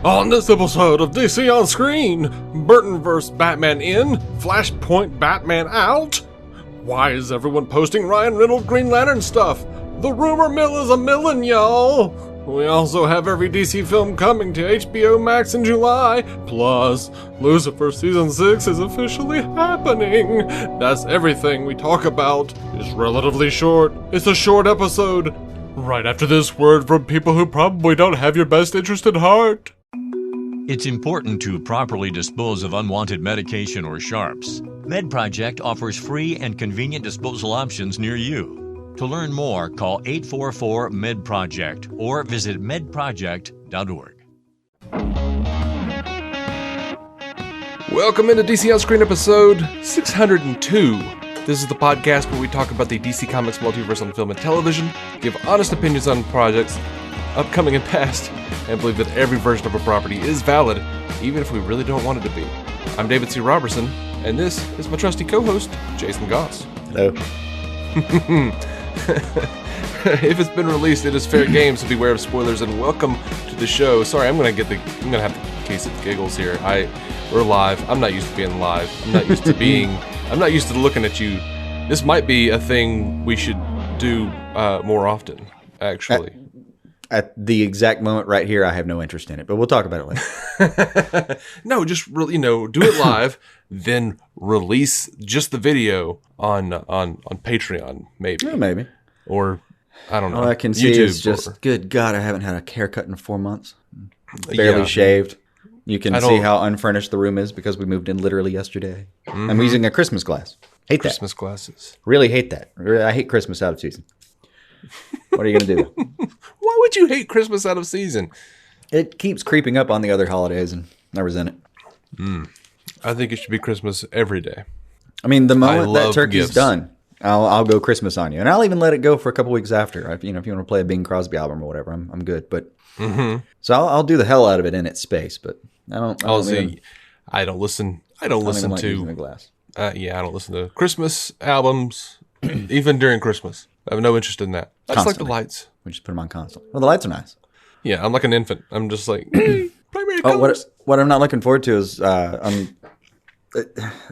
On this episode of DC on Screen, Burton vs. Batman in, Flashpoint Batman out? Why is everyone posting Ryan Reynolds Green Lantern stuff? The rumor mill is a millin', y'all! We also have every DC film coming to HBO Max in July, plus Lucifer Season 6 is officially happening. That's everything we talk about. It's relatively short. It's a short episode. Right after this word from people who probably don't have your best interest at heart. It's important to properly dispose of unwanted medication or sharps. MedProject offers free and convenient disposal options near you. To learn more, call 844-MED-PROJECT or visit medproject.org. Welcome into DC On Screen episode 602. This is the podcast where we talk about the DC Comics multiverse on film and television, give honest opinions on projects, upcoming and past, and believe that every version of a property is valid, even if we really don't want it to be. I'm David C. Robertson, and this is my trusty co-host, Jason Goss. Hello. If it's been released, it is fair game, so beware of spoilers, and welcome to the show. Sorry, I'm gonna have the case of giggles here. We're live. I'm not used to being live. I'm not used to looking at you. This might be a thing we should do more often, actually. At the exact moment right here, I have no interest in it, but we'll talk about it later. No, just really, do it live, then release just the video on Patreon, maybe. Yeah, maybe. Or, I don't know. All I can see is just, good God, I haven't had a haircut in 4 months. Barely shaved. You can see how unfurnished the room is because we moved in literally yesterday. Mm-hmm. I'm using a Christmas glass. Hate that. Christmas glasses. Really hate that. I hate Christmas out of season. What are you going to do? Why would you hate Christmas out of season? It keeps creeping up on the other holidays, and I resent it. I think it should be Christmas every day. I mean, the moment that turkey's gifts. done, I'll go Christmas on you, and I'll even let it go for a couple weeks after. If you want to play a Bing Crosby album or whatever, I'm good. But so I'll do the hell out of it in its space. But I don't listen. I don't listen like to using the glass. I don't listen to Christmas albums, even during Christmas. I have no interest in that. I just like the lights. We just put them on constantly. Well, the lights are nice. Yeah, I'm like an infant. I'm just like, primary colors. What I'm not looking forward to is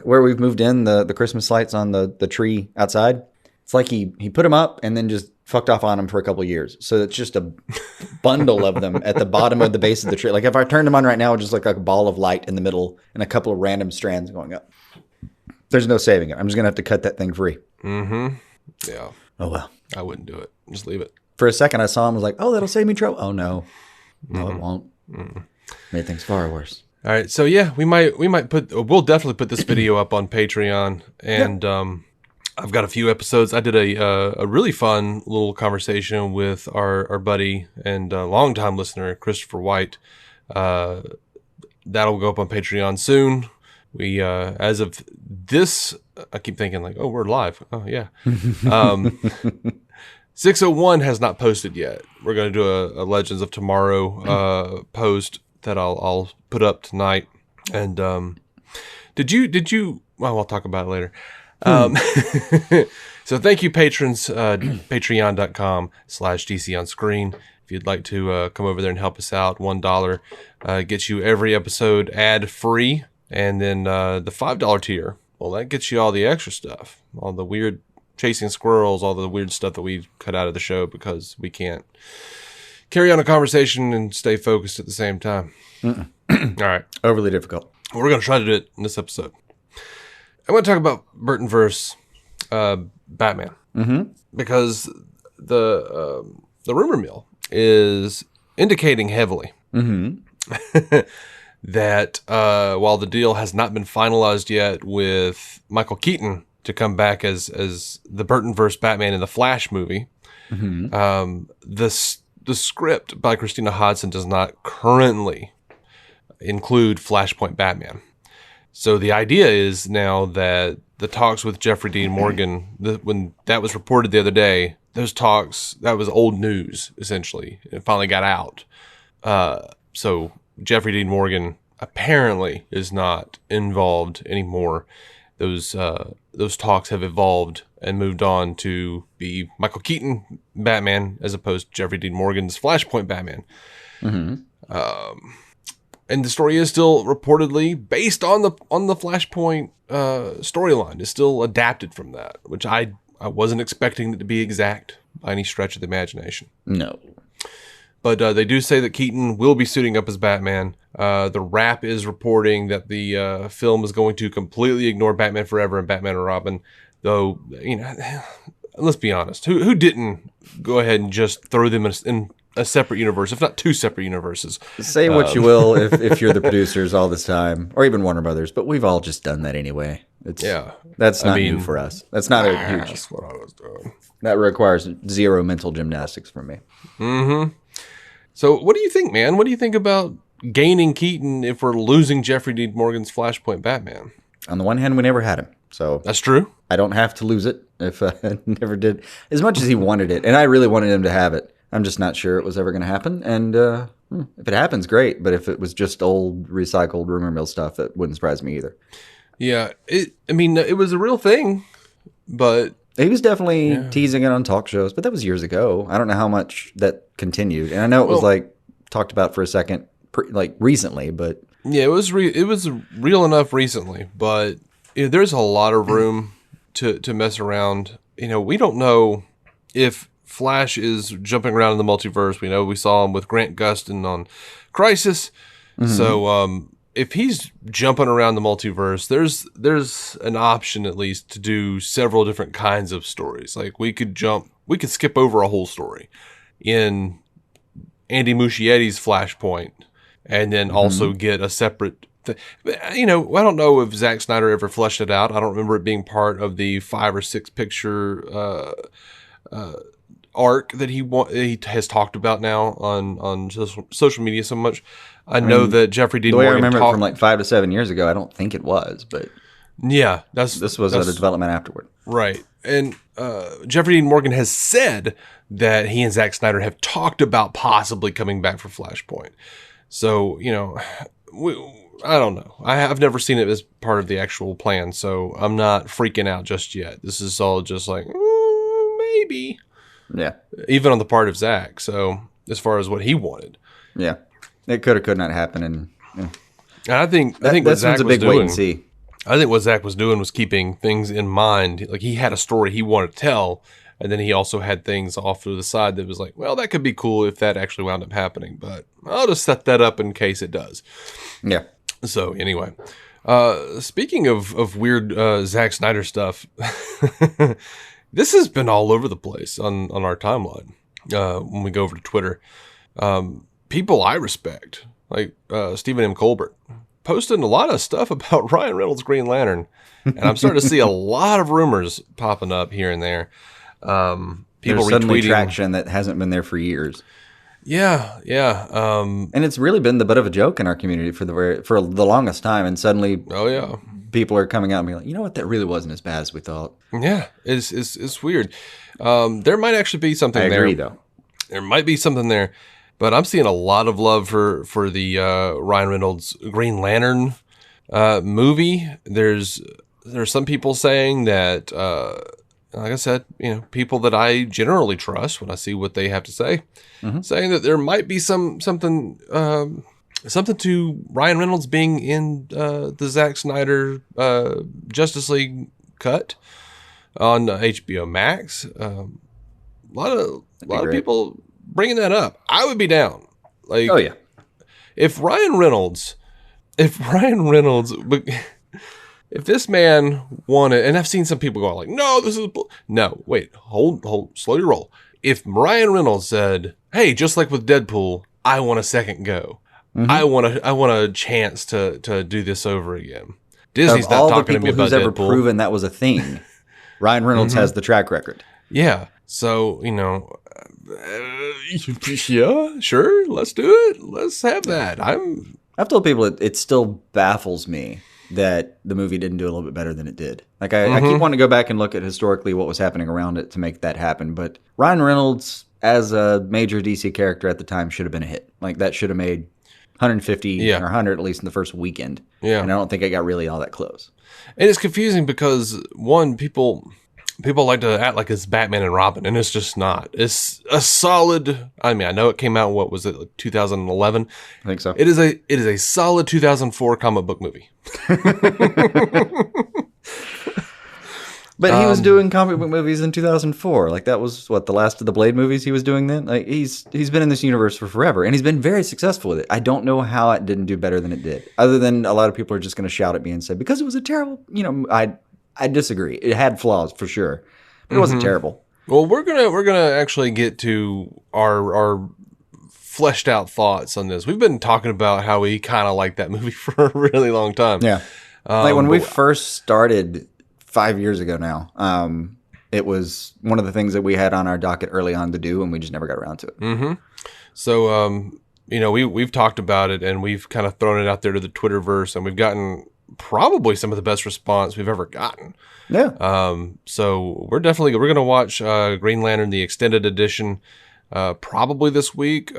where we've moved in, the Christmas lights on the tree outside. It's like he put them up and then just fucked off on them for a couple of years. So it's just a bundle of them at the bottom of the base of the tree. Like if I turned them on right now, it would just look like a ball of light in the middle and a couple of random strands going up. There's no saving it. I'm just going to have to cut that thing free. Mm-hmm. Yeah. Oh, well. I wouldn't do it. Just leave it. For a second, I saw him. I was like, oh, that'll save me trouble. Oh, no. No, it won't. Made things far worse. All right. So, yeah, we'll definitely put this video up on Patreon. And I've got a few episodes. I did a really fun little conversation with our buddy and longtime listener, Christopher White. That'll go up on Patreon soon. We, as of this, I keep thinking like, oh, we're live. Oh, yeah. 601 has not posted yet. We're going to do a Legends of Tomorrow post that I'll put up tonight. And did you? Well, I'll talk about it later. So thank you, patrons. Patreon.com/DC on Screen. If you'd like to come over there and help us out, $1 gets you every episode ad free. And then the $5 tier, well, that gets you all the extra stuff, all the weird chasing squirrels, all the weird stuff that we cut out of the show because we can't carry on a conversation and stay focused at the same time. All right. Overly difficult. We're going to try to do it in this episode. I'm going to talk about Burton vs. Batman because the rumor mill is indicating heavily that while the deal has not been finalized yet with Michael Keaton to come back as the Burton vs. Batman in the Flash movie, the script by Christina Hodson does not currently include Flashpoint Batman. So the idea is now that the talks with Jeffrey Dean Morgan, when that was reported the other day, those talks, that was old news, essentially. It finally got out. So Jeffrey Dean Morgan apparently is not involved anymore. Those talks have evolved and moved on to be Michael Keaton Batman as opposed to Jeffrey Dean Morgan's Flashpoint Batman. And the story is still reportedly based on the Flashpoint storyline. It's still adapted from that, which I wasn't expecting it to be exact by any stretch of the imagination. No. But they do say that Keaton will be suiting up as Batman. The Wrap is reporting that the film is going to completely ignore Batman Forever and Batman and Robin. Though, let's be honest. Who didn't go ahead and just throw them in a separate universe, if not two separate universes? Say what you will if you're the producers all this time, or even Warner Brothers, but we've all just done that anyway. That's not new for us. That's not a huge. That's what I was doing. That requires zero mental gymnastics from me. Mm-hmm. So what do you think, man? What do you think about gaining Keaton if we're losing Jeffrey Dean Morgan's Flashpoint Batman? On the one hand, we never had him, so that's true. I don't have to lose it if I never did. As much as he wanted it, and I really wanted him to have it, I'm just not sure it was ever going to happen. And if it happens, great. But if it was just old, recycled rumor mill stuff, it wouldn't surprise me either. Yeah, it was a real thing, but he was definitely teasing it on talk shows. But that was years ago. I don't know how much that continued. And I know it was talked about for a second, recently. But yeah, it was real enough recently. But there's a lot of room to mess around. We don't know if Flash is jumping around in the multiverse. We know we saw him with Grant Gustin on Crisis. Mm-hmm. So if he's jumping around the multiverse, there's an option at least to do several different kinds of stories. Like we could skip over a whole story in Andy Muschietti's Flashpoint and then also get a separate I don't know if Zack Snyder ever fleshed it out. I don't remember it being part of the 5 or 6 picture arc that he has talked about now on social media so much. I know that Jeffrey Dean Morgan. The way I remember it from 5 to 7 years ago, I don't think it was, but yeah, this was a development afterward, right? And Jeffrey Dean Morgan has said that he and Zack Snyder have talked about possibly coming back for Flashpoint. So I don't know. I've never seen it as part of the actual plan, so I'm not freaking out just yet. This is all just like maybe. Yeah. Even on the part of Zach. So as far as what he wanted. Yeah. It could not happen. And I think what Zach was a big doing, wait and see. I think what Zach was doing was keeping things in mind. Like he had a story he wanted to tell, and then he also had things off to the side that was like, well, that could be cool if that actually wound up happening, but I'll just set that up in case it does. Yeah. So anyway, speaking of weird Zack Snyder stuff, this has been all over the place on our timeline when we go over to Twitter. People I respect, like Stephen M. Colbert, posting a lot of stuff about Ryan Reynolds' Green Lantern. And I'm starting to see a lot of rumors popping up here and there. People There's suddenly retweeting traction that hasn't been there for years. Yeah. And it's really been the butt of a joke in our community for the longest time. And suddenly, people are coming out and being like, you know what, that really wasn't as bad as we thought. Yeah, it's weird. There might actually be something there. I agree, though. There might be something there, but I'm seeing a lot of love for the Ryan Reynolds Green Lantern movie. There's some people saying that, like I said, people that I generally trust when I see what they have to say, saying that there might be something to Ryan Reynolds being in the Zack Snyder Justice League cut on HBO Max. A lot of people bringing that up. I would be down. Like, oh yeah, if Ryan Reynolds, if this man wanted, and I've seen some people going like, no, this is no. Wait, hold, slow your roll. If Ryan Reynolds said, hey, just like with Deadpool, I want a second go. I want a chance to do this over again. Disney's not talking to me about Deadpool. Of all the people who's ever proven that was a thing, Ryan Reynolds has the track record. Yeah. So, yeah, sure, let's do it. Let's have that. I've told people it still baffles me that the movie didn't do a little bit better than it did. Like I keep wanting to go back and look at historically what was happening around it to make that happen. But Ryan Reynolds as a major DC character at the time should have been a hit. Like that should have made 150 or 100 at least in the first weekend. Yeah. And I don't think it got really all that close. And it's confusing because one, people, People like to act like it's Batman and Robin, and it's just not. It's a solid. I mean, I know it came out. What was it? Like 2011. I think so. It is a solid 2004 comic book movie. But he was doing comic book movies in 2004. Like that was what the last of the Blade movies he was doing then. Like he's been in this universe for forever, and he's been very successful with it. I don't know how it didn't do better than it did. Other than a lot of people are just going to shout at me and say because it was a terrible. I disagree. It had flaws for sure, but it wasn't terrible. Well, we're gonna actually get to our fleshed out thoughts on this. We've been talking about how we kind of like that movie for a really long time. Yeah, like when we first started 5 years ago now, it was one of the things that we had on our docket early on to do, and we just never got around to it. Mm-hmm. So, we've talked about it, and we've kind of thrown it out there to the Twitterverse, and we've gotten probably some of the best response we've ever gotten. Yeah. So we're going to watch Green Lantern, the extended edition, probably this week,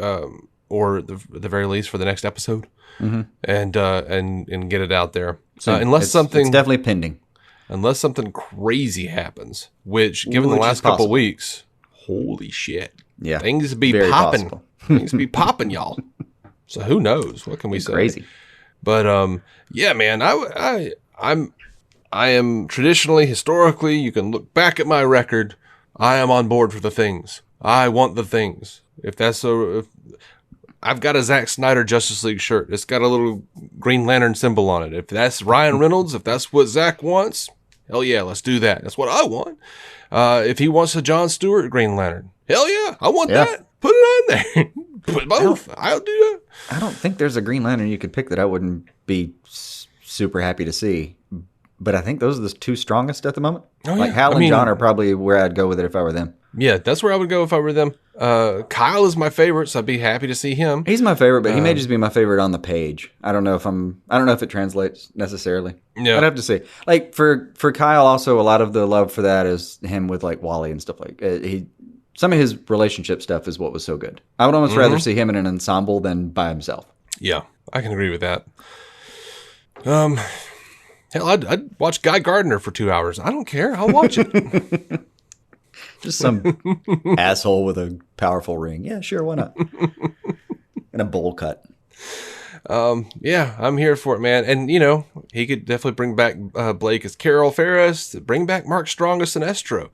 or at the very least for the next episode, and get it out there. So it's definitely pending. Unless something crazy happens, which given the last couple of weeks, holy shit. Yeah. Things be popping. Things be popping, y'all. So who knows? What can we say? Crazy. But yeah, man, I am traditionally, historically, you can look back at my record. I am on board for the things. I want the things. I've got a Zack Snyder Justice League shirt. It's got a little Green Lantern symbol on it. If that's Ryan Reynolds, if that's what Zack wants, hell yeah, let's do that. That's what I want. If he wants a John Stewart Green Lantern, hell yeah, I want that. Put it on there. Put both. I'll do that. I don't think there's a Green Lantern you could pick that I wouldn't be super happy to see. But I think those are the two strongest at the moment. Oh, like yeah. Hal and John are probably where I'd go with it if I were them. Yeah, that's where I would go if I were them. Kyle is my favorite, so I'd be happy to see him. He's my favorite, but he may just be my favorite on the page. I don't know if it translates necessarily. Yeah. I'd have to see. Like for Kyle, also a lot of the love for that is him with like Wally and stuff like some of his relationship stuff is what was so good. I would almost rather see him in an ensemble than by himself. Yeah, I can agree with that. Hell, I'd watch Guy Gardner for 2 hours. I don't care. I'll watch it. Just some asshole with a powerful ring. Yeah, sure, why not? And a bowl cut. Yeah, I'm here for it, man. And, he could definitely bring back Blake as Carol Ferris, bring back Mark Strong as Sinestro.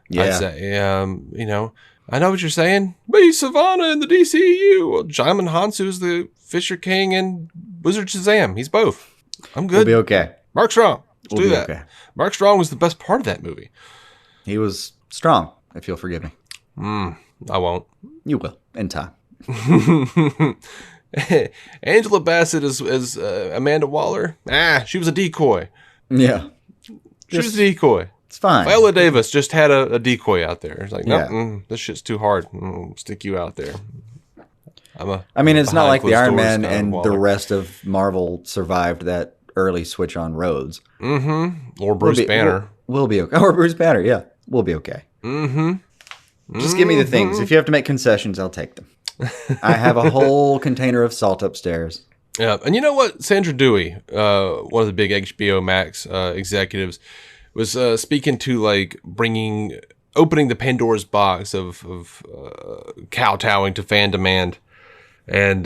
Yeah. I'd say, I know what you're saying. Be Savannah in the DCU. Well, Jaimin Hansu's the Fisher King and Wizard Shazam. He's both. I'm good. We'll be okay. Mark Strong. Let's do that. Okay. Mark Strong was the best part of that movie. He was strong, if you'll forgive me. I won't. You will, in time. Angela Bassett is Amanda Waller. She was a decoy. Yeah. She was a decoy. It's fine. Viola Davis just had a decoy out there. It's like, no, this shit's too hard. Stick you out there. It's not like the Iron Man kind of and Waller. the rest of Marvel survived that early switch on Rhodes. Mm-hmm. Or Bruce Banner. We'll be okay. Or Bruce Banner, yeah. We'll be okay. Mm-hmm. Just give me the things. If you have to make concessions, I'll take them. I have a whole container of salt upstairs. Yeah, and you know what? Sandra Dewey, one of the big HBO Max executives, was speaking to opening the Pandora's box of kowtowing to fan demand, and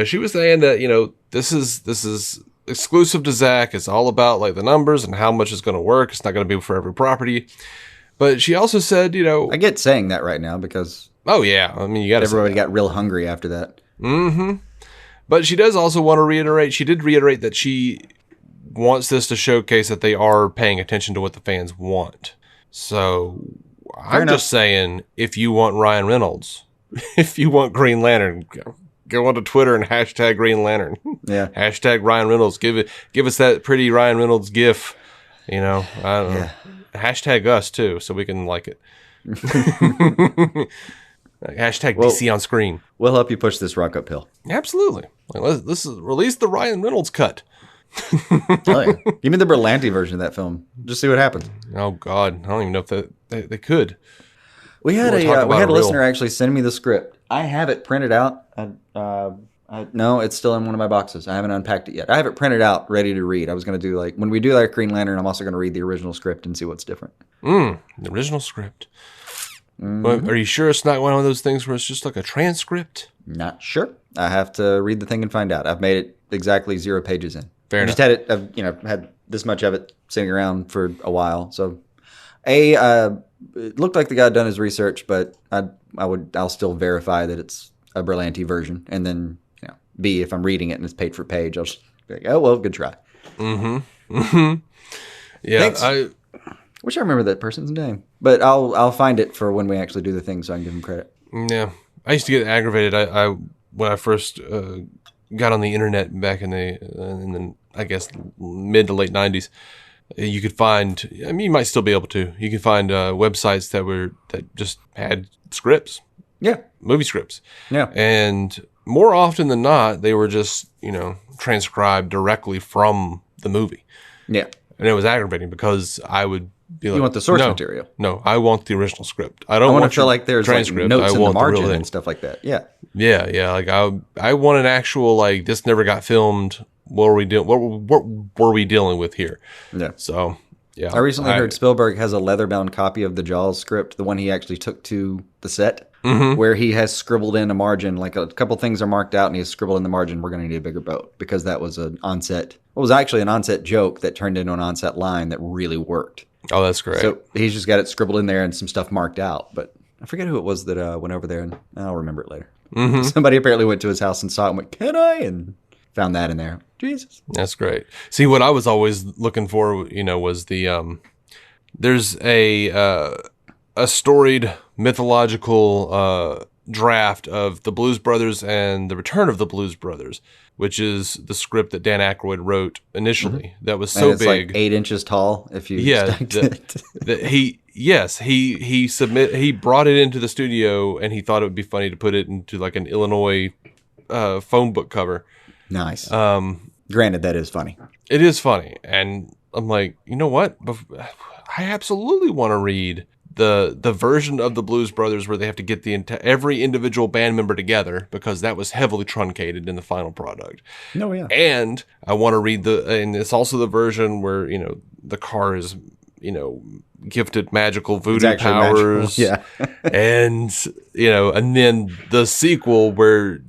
she was saying that this is exclusive to Zack. It's all about like the numbers and how much is going to work. It's not going to be for every property. But she also said, I get saying that right now because oh yeah, I mean you got everybody got real hungry after that. Mm-hmm. But she does also want to reiterate. She did reiterate that she wants this to showcase that they are paying attention to what the fans want. So I'm just saying, if you want Ryan Reynolds, if you want Green Lantern, go onto Twitter and hashtag Green Lantern. Yeah. Hashtag Ryan Reynolds. Give us that pretty Ryan Reynolds gif. I don't know. Hashtag us too, so we can like it. Hashtag DC on screen. We'll help you push this rock uphill. Absolutely. Let's release the Ryan Reynolds cut. Oh, yeah. Give me the Berlanti version of that film. Just see what happens. Oh God, I don't even know if they could. We had a listener actually send me the script. I have it printed out. I No, it's still in one of my boxes. I haven't unpacked it yet. I have it printed out, ready to read. I was going to do like when we do like Green Lantern, I'm also going to read the original script and see what's different. The original script. Well, are you sure it's not one of those things where it's just like a transcript? Not sure. I have to read the thing and find out. I've made it exactly 0 pages in. Fair enough. Just had it. I've had this much of it sitting around for a while. So, it looked like the guy had done his research, but I'll still verify that it's a Berlanti version, and then B, if I'm reading it and it's page for page, I'll just be like, oh well, good try. Yeah, Thanks. I wish I remember that person's name, but I'll find it for when we actually do the thing, so I can give him credit. Yeah, I used to get aggravated. I when I first got on the internet back in the I guess mid to late 90s. You could find, I mean, you might still be able to. You could find websites that just had scripts. Yeah. Movie scripts. Yeah. And more often than not, they were just, transcribed directly from the movie. Yeah. And it was aggravating because I would be like, you want the source material. No, I want the original script. I don't want to feel like there's transcript. Notes I in want the margin real and stuff like that. Yeah. Yeah. Like I want an actual, like, this never got filmed. What were we doing? What were we dealing with here? Yeah. So, yeah. I recently heard Spielberg has a leather-bound copy of the Jaws script, the one he actually took to the set, where he has scribbled in a margin, like a couple things are marked out, and he has scribbled in the margin, we're going to need a bigger boat, because that was an onset. It was actually an onset joke that turned into an onset line that really worked. Oh, that's great. So he's just got it scribbled in there and some stuff marked out, but I forget who it was that went over there, and I'll remember it later. Somebody apparently went to his house and saw it and went, can I? And found that in there. Jesus. That's great. See, what I was always looking for, was the there's a storied mythological draft of the Blues Brothers and the Return of the Blues Brothers, which is the script that Dan Aykroyd wrote initially. That was so it's big, like 8 inches tall. If you he brought it into the studio and he thought it would be funny to put it into like an Illinois phone book cover. Nice. Granted, that is funny. It is funny, and I'm like, you know what? I absolutely want to read the version of the Blues Brothers where they have to get every individual band member together, because that was heavily truncated in the final product. No, yeah. And I want to read and it's also the version where the car is gifted magical voodoo powers. Magical. Yeah. and then the sequel where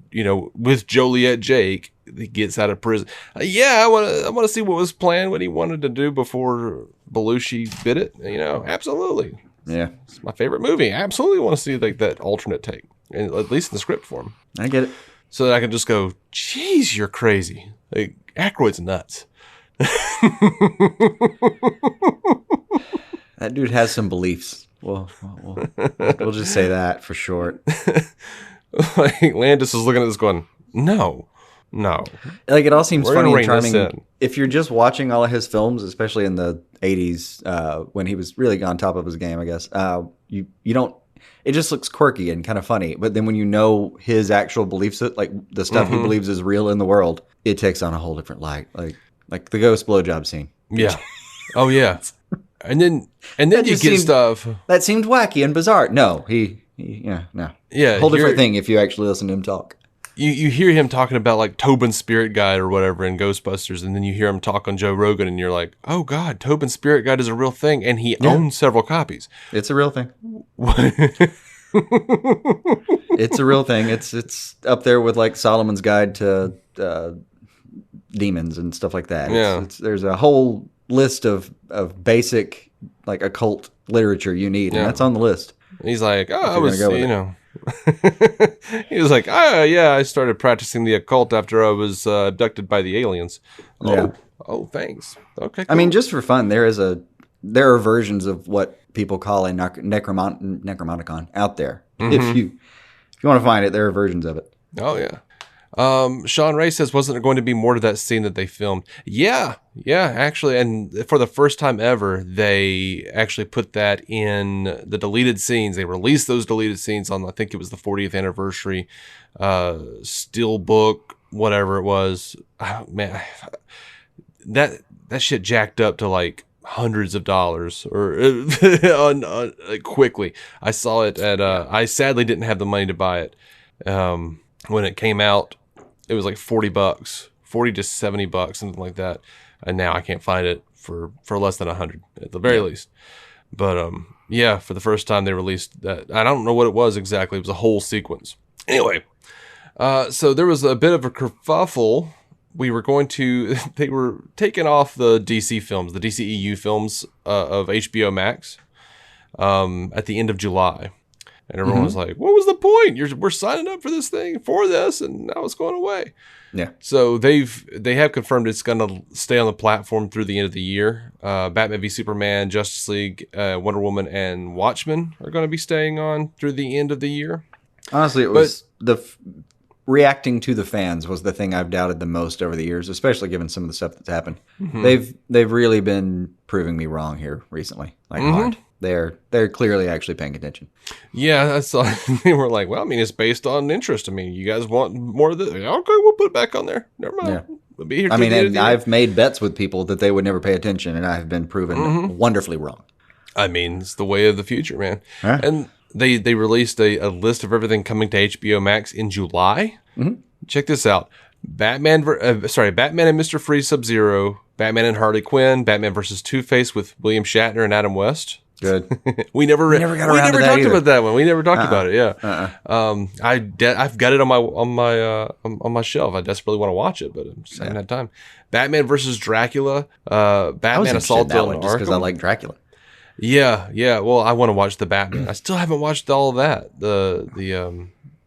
with Joliet Jake, he gets out of prison. I want to see what was planned, what he wanted to do before Belushi bit it. Absolutely. Yeah, it's my favorite movie. I absolutely want to see like that alternate take, and at least in the script form. I get it. So that I can just go, "Jeez, you're crazy." Like Aykroyd's nuts. That dude has some beliefs. We'll just say that for short. Like Landis is looking at this going, no. Like it all seems funny and charming. charming. If you're just watching all of his films, especially in the 80s, when he was really on top of his game, I guess, you don't, it just looks quirky and kind of funny. But then when you know his actual beliefs, like the stuff he believes is real in the world, it takes on a whole different light. Like the ghost blowjob scene. Yeah. Oh yeah. And then you get stuff that seemed wacky and bizarre. No, no. Yeah. Whole different thing if you actually listen to him talk. You hear him talking about like Tobin's Spirit Guide or whatever in Ghostbusters, and then you hear him talk on Joe Rogan, and you're like, oh God, Tobin's Spirit Guide is a real thing, and he owns several copies. It's a real thing. It's a real thing. It's up there with like Solomon's Guide to demons and stuff like that. Yeah. There's a whole list of basic like occult literature you need, and that's on the list. He's like, I was, he was like, I started practicing the occult after I was abducted by the aliens. Oh, thanks. Okay, cool. I mean, just for fun, there are versions of what people call a Necromonicon out there. If you want to find it, there are versions of it. Oh yeah. Sean Ray says, wasn't there going to be more to that scene that they filmed? Yeah, actually. And for the first time ever, they actually put that in the deleted scenes. They released those deleted scenes on, I think it was the 40th anniversary, Steelbook, whatever it was. Oh, man, that shit jacked up to like hundreds of dollars or quickly. I saw it at, I sadly didn't have the money to buy it, when it came out. it was like $40, 40 to $70, something like that. And now I can't find it for less than 100 at the very least. But yeah, for the first time they released that. I don't know what it was exactly. It was a whole sequence. Anyway, so there was a bit of a kerfuffle. They were taking off the DC films, the DCEU films of HBO Max at the end of July. And everyone was like, what was the point? We're signing up for this thing, for this, and now it's going away. Yeah. So they have confirmed it's going to stay on the platform through the end of the year. Batman v Superman, Justice League, Wonder Woman, and Watchmen are going to be staying on through the end of the year. Honestly, it was reacting to the fans was the thing I've doubted the most over the years, especially given some of the stuff that's happened. Mm-hmm. They've really been proving me wrong here recently. Like hard. They're clearly actually paying attention. Yeah, that's they were like, well, I mean, it's based on interest. I mean, you guys want more of this? Okay, we'll put it back on there. Never mind. Yeah. We'll be here. I mean, and I've made bets with people that they would never pay attention, and I've been proven wonderfully wrong. I mean, it's the way of the future, man. Huh? And they released a list of everything coming to HBO Max in July. Mm-hmm. Check this out. Batman and Mr. Freeze Sub-Zero, Batman and Harley Quinn, Batman versus Two-Face with William Shatner and Adam West. Good. we never talked about that one. We never talked about it. Yeah. I've got it on my shelf. I desperately want to watch it, but I just haven't had time. Batman versus Dracula. Batman Assault on Arkham. Just because I like Dracula. Yeah. Well, I want to watch the Batman. I still haven't watched all of that.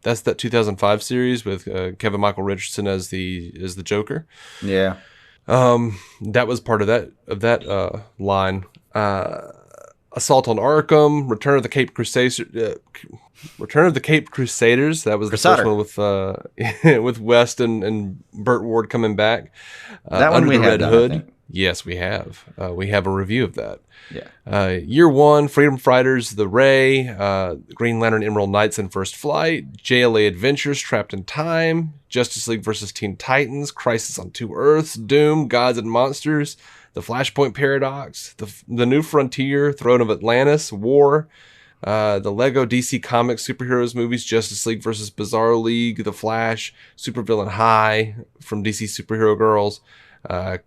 That's that 2005 series with Kevin Michael Richardson as the Joker. Yeah. That was part of that line. Assault on Arkham, Return of the Caped Crusaders. That was the first one with West and Burt Ward coming back. That one we had done, I think. Yes, we have. We have a review of that. Yeah. Year One, Freedom Fighters, The Ray, Green Lantern, Emerald Knights in First Flight, JLA Adventures, Trapped in Time, Justice League versus Teen Titans, Crisis on Two Earths, Doom, Gods and Monsters, The Flashpoint Paradox, The New Frontier, Throne of Atlantis, War, the Lego DC Comics superheroes movies, Justice League versus Bizarro League, The Flash, Supervillain High from DC Superhero Girls,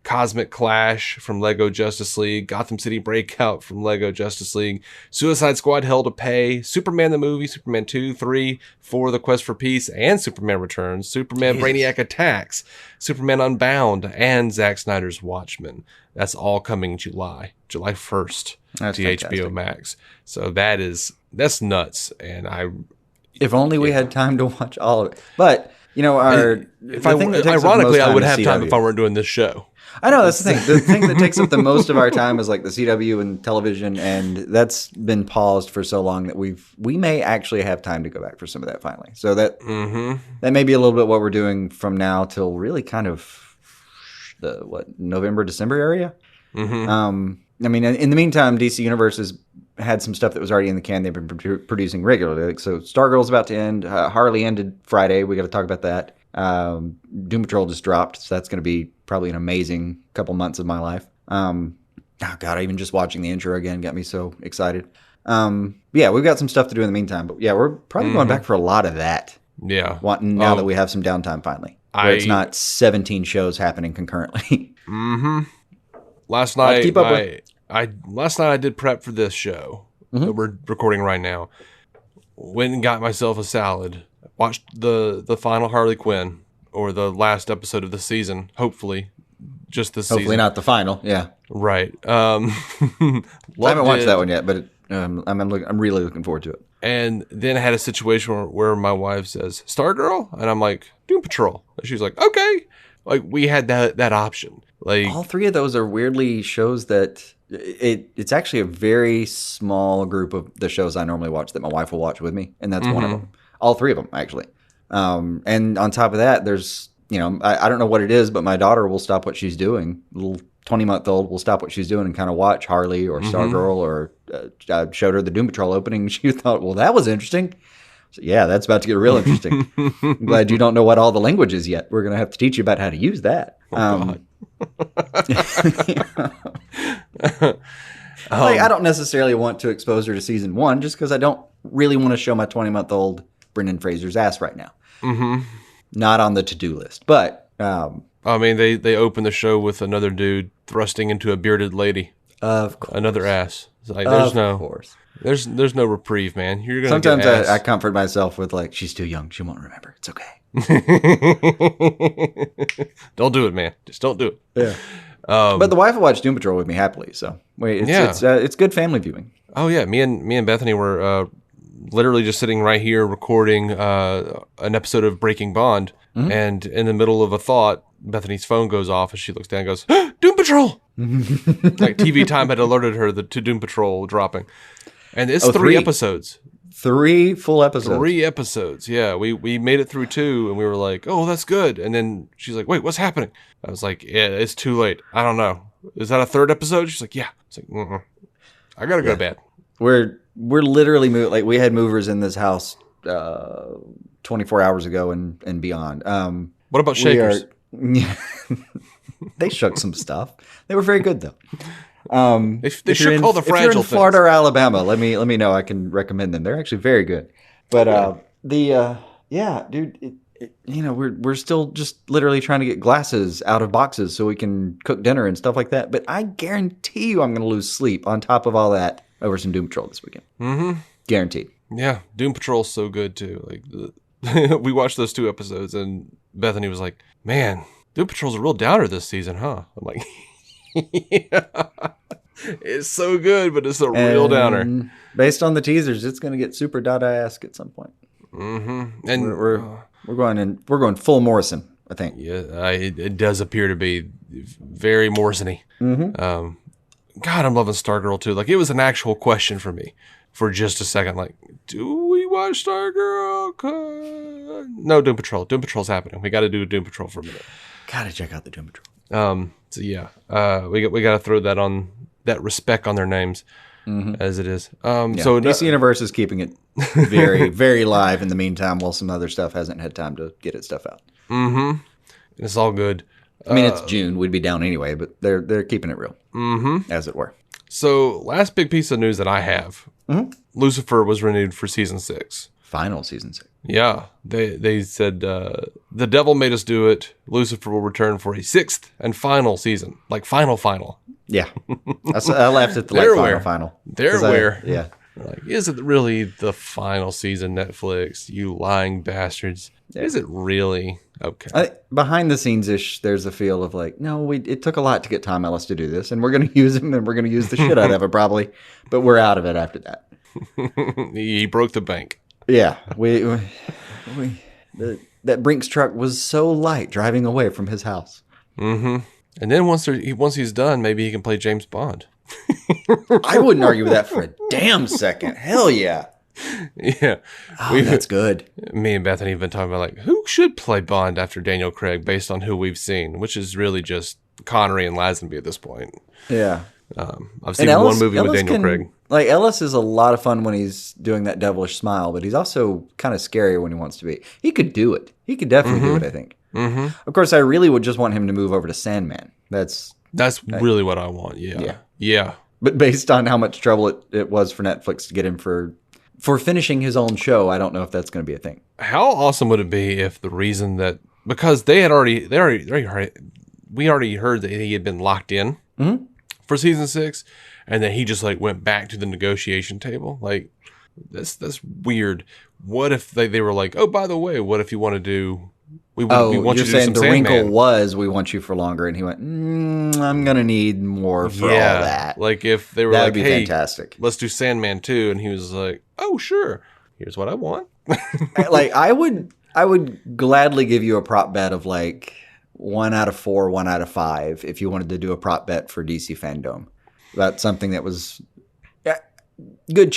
Cosmic Clash from Lego Justice League, Gotham City Breakout from Lego Justice League, Suicide Squad Hell to Pay, Superman the Movie, Superman 2, 3, 4, The Quest for Peace, and Superman Returns, Superman Brainiac Attacks, Superman Unbound, and Zack Snyder's Watchmen. That's all coming July 1st to HBO Max. So that's nuts. And if only we had time to watch all of it. But you know, ironically, I would have time if I weren't doing this show. I know, that's the thing. The thing that takes up the most of our time is like the CW and television, and that's been paused for so long that we may actually have time to go back for some of that finally. So that may be a little bit what we're doing from now till really kind of the November, December area. I mean, in the meantime, DC Universe has had some stuff that was already in the can. They've been producing regularly. So Stargirl's about to end. Harley ended Friday. We got to talk about that. Doom Patrol just dropped, so that's going to be probably an amazing couple months of my life. Oh God, even just watching the intro again got me so excited. Yeah, we've got some stuff to do in the meantime, but yeah, we're probably going back for a lot of that. Yeah. Now that we have some downtime finally, where it's not 17 shows happening concurrently. Last night I did prep for this show that we're recording right now. Went and got myself a salad. Watched the final Harley Quinn, or the last episode of the season. Hopefully, just this season. Hopefully not the final. Yeah. Right. I haven't watched that one yet, but I'm really looking forward to it. And then I had a situation where my wife says, Stargirl? And I'm like, Doom Patrol. And she's like, okay. Like, we had that option. Like, all three of those are weirdly shows that it's actually a very small group of the shows I normally watch that my wife will watch with me, and that's one of them. All three of them, actually. And on top of that, there's, I don't know what it is, but my daughter will stop what she's doing. Little 20-month-old will stop what she's doing and kind of watch Harley or Stargirl, or I showed her the Doom Patrol opening, and she thought, well, that was interesting. So, yeah, that's about to get real interesting. I'm glad you don't know what all the language is yet. We're going to have to teach you about how to use that. I don't necessarily want to expose her to season 1 just because I don't really want to show my 20-month-old Brendan Fraser's ass right now. not on the to-do list. But I mean, they open the show with another dude thrusting into a bearded lady. Of course. Another ass. It's like, Of course. There's no reprieve, man. You're gonna Sometimes get ass. I comfort myself with like, she's too young. She won't remember. It's okay. Don't do it, man. Just don't do it. Yeah. But the wife will watch Doom Patrol with me happily. So it's good family viewing. Oh yeah, me and Bethany were literally just sitting right here recording an episode of Breaking Bond, and in the middle of a thought, Bethany's phone goes off, and she looks down and goes, "Doom Patrol!" Like TV Time had alerted her to Doom Patrol dropping, and it's 3 episodes. 3 full episodes. 3 episodes. Yeah, we made it through 2, and we were like, "Oh, that's good." And then she's like, "Wait, what's happening?" I was like, "Yeah, it's too late. I don't know. Is that a 3rd episode?" She's like, "Yeah." It's like, I gotta go to bed. We're literally like we had movers in this house 24 hours ago and beyond. What about shakers? They shook some stuff. They were very good though. They shook all the fragile if you're in things. Florida or Alabama, let me know. I can recommend them. They're actually very good. But dude, we're still just literally trying to get glasses out of boxes so we can cook dinner and stuff like that. But I guarantee you, I'm going to lose sleep on top of all that over some Doom Patrol this weekend. Mm-hmm. Guaranteed. Yeah, Doom Patrol's so good too. Like we watched those 2 episodes, and Bethany was like, "Man, Doom Patrol's a real downer this season, huh?" I'm like, "Yeah, it's so good, but it's a real downer." Based on the teasers, it's going to get super Dada-esque at some point. Mm-hmm. And we're going full Morrison, I think. Yeah, it does appear to be very Morrison-y. Mm-hmm. God, I'm loving Stargirl too. Like, it was an actual question for me for just a second. Like, do we watch Stargirl? No, Doom Patrol. Doom Patrol's happening. We got to do Doom Patrol for a minute. Gotta check out the Doom Patrol. So yeah, we got to throw that on that respect on their names as it is. So DC Universe is keeping it very, very live in the meantime, while some other stuff hasn't had time to get its stuff out. Mm-hmm. It's all good. I mean, it's June. We'd be down anyway, but they're keeping it real, as it were. So, last big piece of news that I have, Lucifer was renewed for season 6. Final season 6. Yeah, they said the devil made us do it. Lucifer will return for a 6th and final season, like final. Yeah, I laughed at the final. They're where. Yeah. Like, is it really the final season, Netflix? You lying bastards. Yeah. Is it really? Okay. Behind the scenes-ish, there's a feel of like, no, it took a lot to get Tom Ellis to do this, and we're going to use him, and we're going to use the shit out of it probably, but we're out of it after that. He broke the bank. Yeah. That Brinks truck was so light driving away from his house. Mm-hmm. And then once he's done, maybe he can play James Bond. I wouldn't argue with that for a damn second. Hell yeah. Yeah. That's good. Me and Bethany have been talking about, like, who should play Bond after Daniel Craig based on who we've seen, which is really just Connery and Lazenby at this point. Yeah. I've seen one movie with Daniel Craig. Like, Ellis is a lot of fun when he's doing that devilish smile, but he's also kind of scary when he wants to be. He could do it. He could definitely do it, I think. Mm-hmm. Of course, I really would just want him to move over to Sandman. That's really what I want. Yeah. But based on how much trouble it was for Netflix to get him for finishing his own show, I don't know if that's going to be a thing. How awesome would it be if the reason that, because we already heard that he had been locked in for season 6, and then he just like went back to the negotiation table. Like, that's weird. What if they were like, oh, by the way, what if you want to do? We want you to do some the Sandman. wrinkle was we want you for longer, and he went, I'm gonna need more for all that. Like, if they were that like, would be hey, fantastic. Let's do Sandman 2, and he was like, oh sure, here's what I want. Like, I would gladly give you a prop bet of like 1 out of 4, 1 out of 5 if you wanted to do a prop bet for DC Fandom. That's something that was good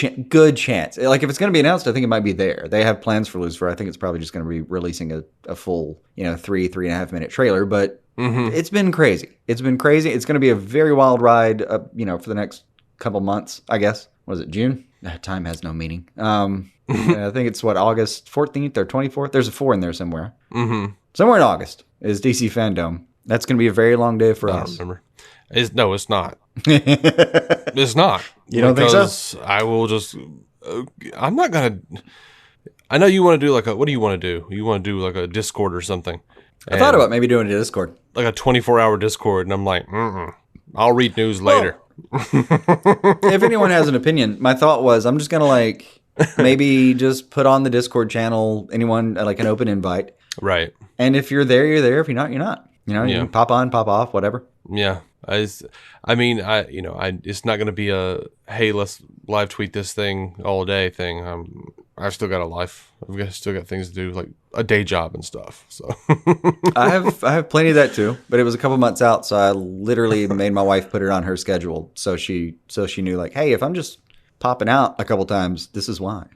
chance. Like, if it's going to be announced, I think it might be there. They have plans for Lucifer. I think it's probably just going to be releasing a full, 3.5 minute trailer. But it's been crazy. It's going to be a very wild ride, for the next couple months, I guess. Was it June? Time has no meaning. I think it's August 14th or 24th. There's a 4 in there somewhere. Mm-hmm. Somewhere in August is DC Fandom. That's going to be a very long day for us. I don't remember. No, it's not. It's not. You don't think so? I will just. I'm not gonna. I know you want to do what do you want to do? You want to do like a Discord or something. I thought about maybe doing a Discord. Like a 24-hour Discord, and I'm like, I'll read news later. If anyone has an opinion, my thought was I'm just going to like maybe just put on the Discord channel, anyone like an open invite. Right. And if you're there, you're there. If you're not, you're not. You know, you can pop on, pop off, whatever. Yeah. It's not going to be a, hey, let's live tweet this thing all day thing. I've still got a life. Still got things to do, like a day job and stuff. So I have plenty of that too, but it was a couple months out. So I literally made my wife put it on her schedule. So she knew like, hey, if I'm just popping out a couple times, this is why.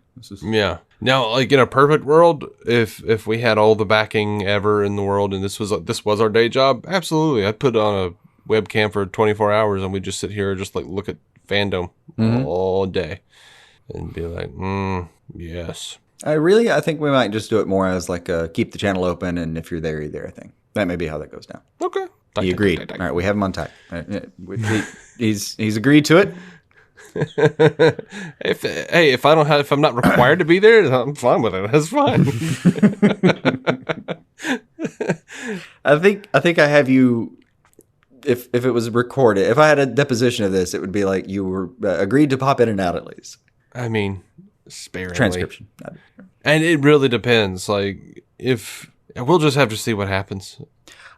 Yeah. Now, like in a perfect world, if we had all the backing ever in the world and this was our day job, absolutely. I'd put on a webcam for 24 hours and we'd just sit here and just like look at fandom all day and be like, yes. I think we might just do it more as like a keep the channel open, and if you're there, you're there thing. That may be how that goes down. Okay. He agreed. All right, we have him on type. He's agreed to it. If I'm not required to be there, I'm fine with it. That's fine. I think I have you. If it was recorded, if I had a deposition of this, it would be like you were agreed to pop in and out at least. I mean, sparingly. Transcription. And it really depends. Like if we'll just have to see what happens.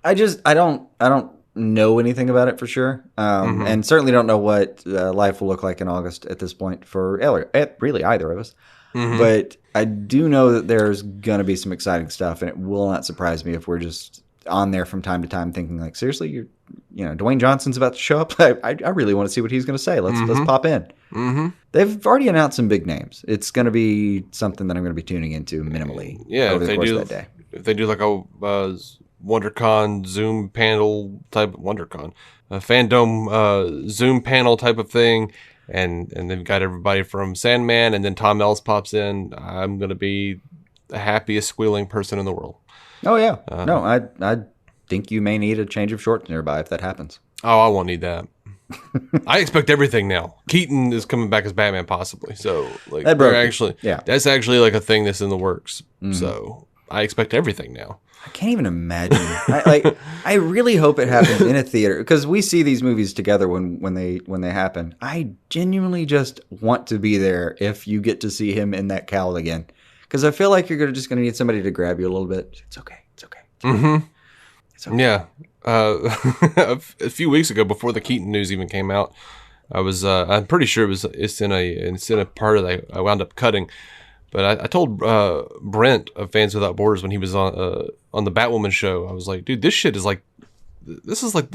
I don't know anything about it for sure, and certainly don't know what life will look like in August at this point for really either of us. But I do know that there's gonna be some exciting stuff, and it will not surprise me if we're just on there from time to time thinking like, seriously, Dwayne Johnson's about to show up. I really want to see what he's gonna say. Let's pop in. They've already announced some big names. It's gonna be something that I'm gonna be tuning into minimally. Yeah, over the course of that day. If they do like a WonderCon Zoom panel type WonderCon, a fandom Zoom panel type of thing, and they've got everybody from Sandman, and then Tom Ellis pops in, I'm gonna be the happiest squealing person in the world. Oh yeah, no, I think you may need a change of shorts nearby if that happens. Oh, I won't need that. I expect everything now. Keaton is coming back as Batman, possibly. So, like, that's actually like a thing that's in the works. So, I expect everything now. I can't even imagine. I really hope it happens in a theater because we see these movies together when they happen. I genuinely just want to be there if you get to see him in that cowl again, because I feel like you're just gonna need somebody to grab you a little bit. It's okay. It's okay. It's okay. Yeah. A few weeks ago, before the Keaton news even came out, I was I'm pretty sure it's in a part that I wound up cutting. But I told Brent of Fans Without Borders when he was on the Batwoman show, I was like, dude, this shit is like, this is like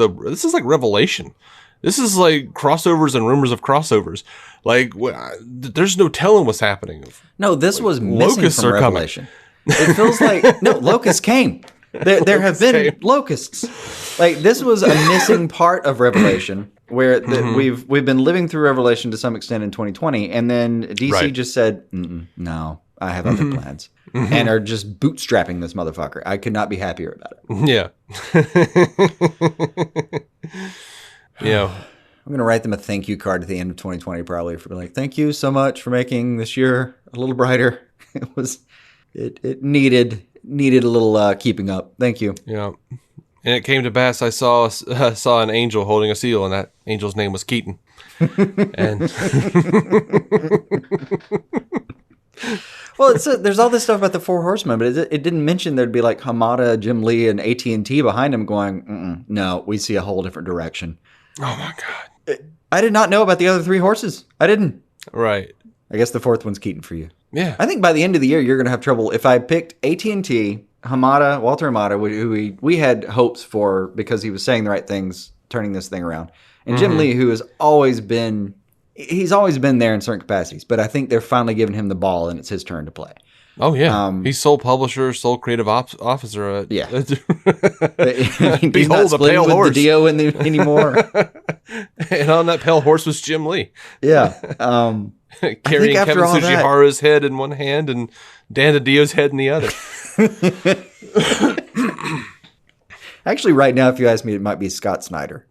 Revelation. This is like crossovers and rumors of crossovers. Like, there's no telling what's happening. No, this was missing from Revelation. It feels like locusts came. There have been locusts. Like, this was a missing part of Revelation, where we've been living through Revelation to some extent in 2020, and then DC just said, "No, I have other plans," and are just bootstrapping this motherfucker. I could not be happier about it. Yeah. Yeah. I'm gonna write them a thank you card at the end of 2020, probably, for like, thank you so much for making this year a little brighter. It needed a little keeping up. Thank you. Yeah. And it came to pass, I saw an angel holding a seal, and that angel's name was Keaton. And well, there's all this stuff about the Four Horsemen, but it didn't mention there'd be like Hamada, Jim Lee, and AT&T behind him going, no, we see a whole different direction. Oh my God. I did not know about the other three horses. I didn't. Right. I guess the fourth one's Keaton for you. Yeah. I think by the end of the year, you're going to have trouble. If I picked AT&T, Walter Hamada, who we had hopes for because he was saying the right things, turning this thing around. And Jim Lee, who has always been there in certain capacities, but I think they're finally giving him the ball and it's his turn to play. Oh, yeah. He's sole publisher, sole creative officer. Yeah. He's not the pale horse. The Dio anymore. And on that pale horse was Jim Lee. Yeah. Carrying Kevin Tsujihara's head in one hand and Dan DiDio's head in the other. Actually, right now, if you ask me, it might be Scott Snyder.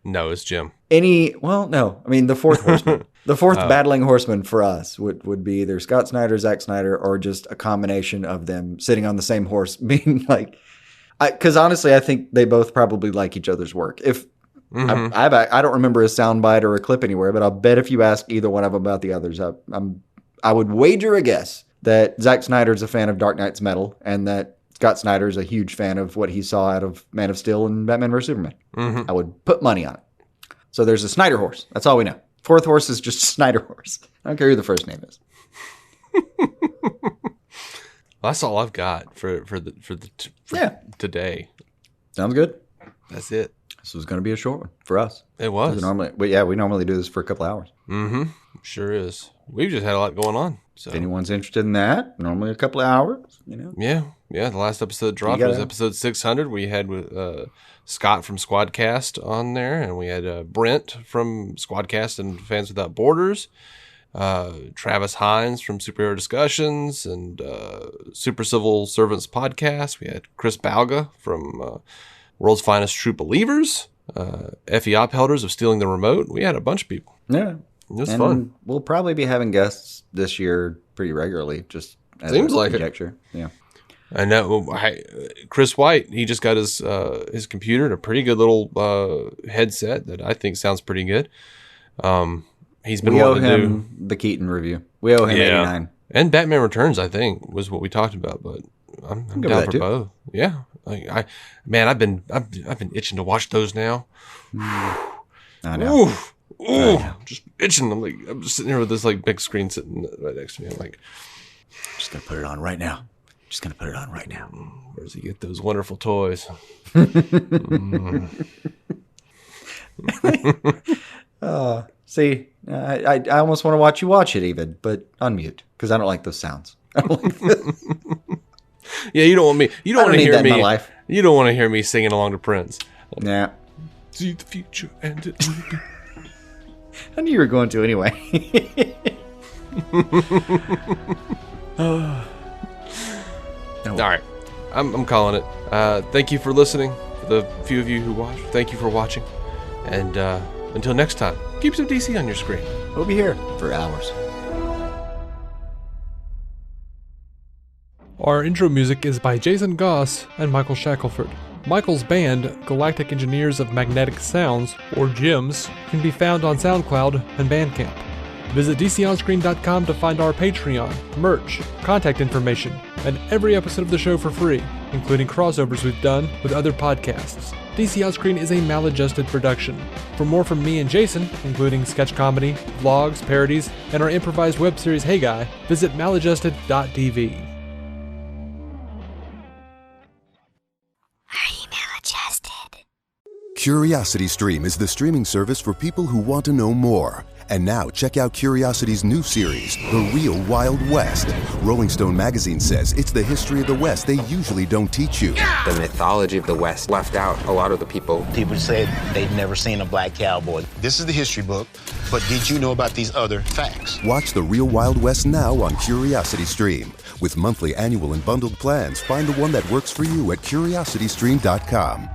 No, it's Jim. No. I mean, the fourth horseman. The fourth battling horseman for us would be either Scott Snyder, Zack Snyder, or just a combination of them sitting on the same horse, being like, because honestly, I think they both probably like each other's work. If I don't remember a soundbite or a clip anywhere, but I'll bet if you ask either one of them about the others, I would wager a guess that Zack Snyder's a fan of Dark Knight's Metal, and that Scott Snyder's a huge fan of what he saw out of Man of Steel and Batman vs. Superman. I would put money on it. So there's a Snyder horse. That's all we know. Fourth horse is just a Snyder horse. I don't care who the first name is. That's all I've got for today. Sounds good. That's it. This was going to be a short one for us. It was. We normally do this for a couple hours. Sure is. We've just had a lot going on. So if anyone's interested in that, normally a couple of hours. Yeah. The last episode dropped was episode 600. We had Scott from Squadcast on there, and we had Brent from Squadcast and Fans Without Borders, Travis Hines from Superhero Discussions and Super Civil Servants Podcast. We had Chris Balga from World's Finest True Believers, Effie Ophelders of Stealing the Remote. We had a bunch of people. Yeah. It was fun. We'll probably be having guests this year pretty regularly, just as Seems a like conjecture. Yeah. I know. Chris White, he just got his computer and a pretty good little headset that I think sounds pretty good. He's been wanting to do the Keaton review. We owe him 89. And Batman Returns, I think, was what we talked about. But I'm down for both. Yeah, I've been itching to watch those now. I know. Just itching. I'm just sitting here with this big screen sitting right next to me. I'm like, just gonna put it on right now. Where does he get those wonderful toys? See, I almost want to watch you watch it even, but unmute because I don't like those sounds. I don't like this. Yeah, you don't want me. You don't want to hear me. In my life. You don't want to hear me singing along to Prince. Nah. See the future and it will be. I knew you were going to anyway. All right, I'm calling it. Thank you for listening. For the few of you who watched, thank you for watching. And until next time, keep some DC on your screen. We'll be here for hours. Our intro music is by Jason Goss and Michael Shackelford. Michael's band, Galactic Engineers of Magnetic Sounds, or GEMS, can be found on SoundCloud and Bandcamp. Visit DCOnScreen.com to find our Patreon, merch, contact information, and every episode of the show for free, including crossovers we've done with other podcasts. DC On Screen is a maladjusted production. For more from me and Jason, including sketch comedy, vlogs, parodies, and our improvised web series Hey Guy, visit maladjusted.tv. CuriosityStream is the streaming service for people who want to know more. And now check out Curiosity's new series, The Real Wild West. Rolling Stone magazine says it's the history of the West they usually don't teach you. The mythology of the West left out a lot of the people. People said they'd never seen a black cowboy. This is the history book, but did you know about these other facts? Watch The Real Wild West now on CuriosityStream. With monthly, annual, and bundled plans, find the one that works for you at CuriosityStream.com.